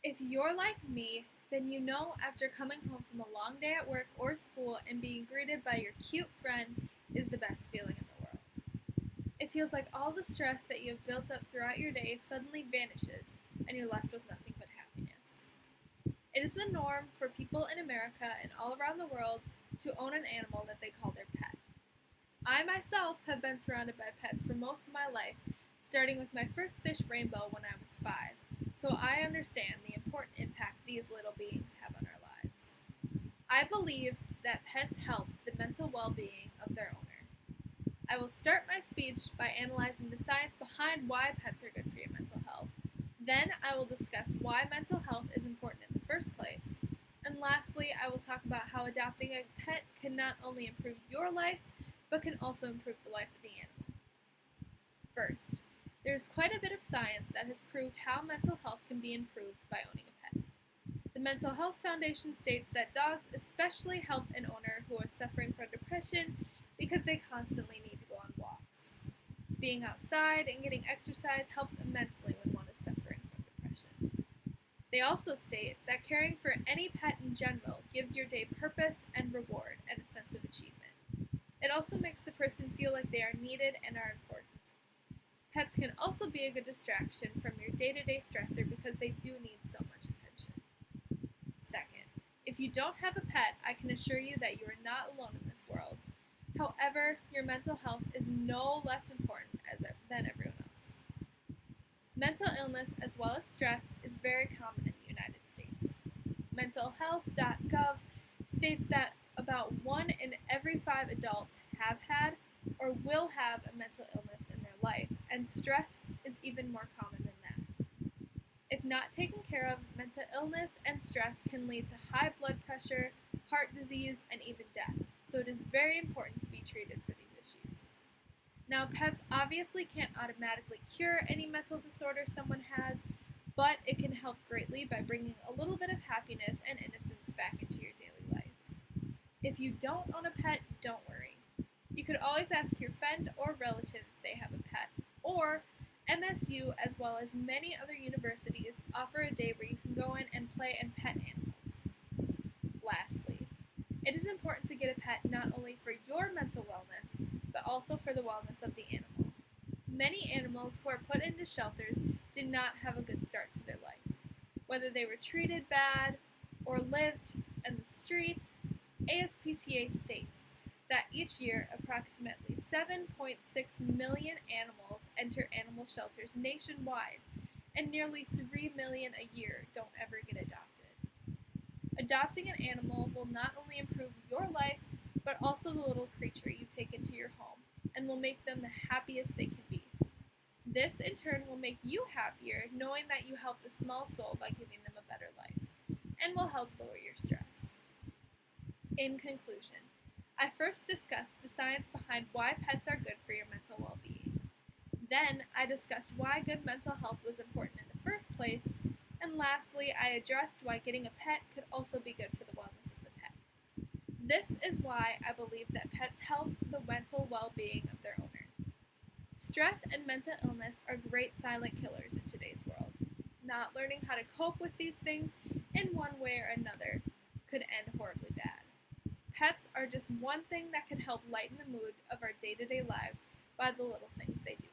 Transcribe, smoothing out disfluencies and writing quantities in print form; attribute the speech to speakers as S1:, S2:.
S1: If you're like me, then you know after coming home from a long day at work or school and being greeted by your cute friend is the best feeling in the world. It feels like all the stress that you have built up throughout your day suddenly vanishes and you're left with nothing but happiness. It is the norm for people in America and all around the world to own an animal that they call their pet. I myself have been surrounded by pets for most of my life, starting with my first fish Rainbow when I was 5, so I understand the important impact these little beings have on our lives. I believe that pets help the mental well being of their owner. I will start my speech by analyzing the science behind why pets are good for your mental health. Then I will discuss why mental health is important in the first place. And lastly, I will talk about how adopting a pet can not only improve your life, but can also improve the life of the animal. First, there is quite a bit of science that has proved how mental health can be improved by owning a pet. The Mental Health Foundation states that dogs especially help an owner who is suffering from depression because they constantly need to go on walks. Being outside and getting exercise helps immensely when one is suffering from depression. They also state that caring for any pet in general gives your day purpose and reward and a sense of achievement. It also makes the person feel like they are needed and are important. Pets can also be a good distraction from your day-to-day stressor because they do need so much attention. Second, if you don't have a pet, I can assure you that you are not alone in this world. However, your mental health is no less important than everyone else. Mental illness as well as stress is very common in the United States. Mentalhealth.gov states that about 1 in every 5 adults have had or will have a mental illness in their life, and stress is even more common than that. If not taken care of, mental illness and stress can lead to high blood pressure, heart disease, and even death, so it is very important to be treated for these issues. Now, pets obviously can't automatically cure any mental disorder someone has, but it can help greatly by bringing a little bit of happiness and innocence back into your daily life. If you don't own a pet, don't worry. You could always ask your friend or relative if they have a pet, or MSU, as well as many other universities, offer a day where you can go in and play and pet animals. Lastly, it is important to get a pet not only for your mental wellness, but also for the wellness of the animal. Many animals who are put into shelters did not have a good start to their life. Whether they were treated bad or lived in the street, ASPCA states that each year approximately 7.6 million animals enter animal shelters nationwide, and nearly 3 million a year don't ever get adopted. Adopting an animal will not only improve your life, but also the little creature you take into your home, and will make them the happiest they can be. This, in turn, will make you happier knowing that you helped a small soul by giving them a better life, and will help lower your stress. In conclusion, I first discussed the science behind why pets are good for your mental well-being. Then I discussed why good mental health was important in the first place, and lastly I addressed why getting a pet could also be good for the wellness of the pet. This is why I believe that pets help the mental well-being of their owner. Stress and mental illness are great silent killers in today's world. Not learning how to cope with these things in one way or another could end horribly bad. Pets are just one thing that can help lighten the mood of our day-to-day lives by the little things they do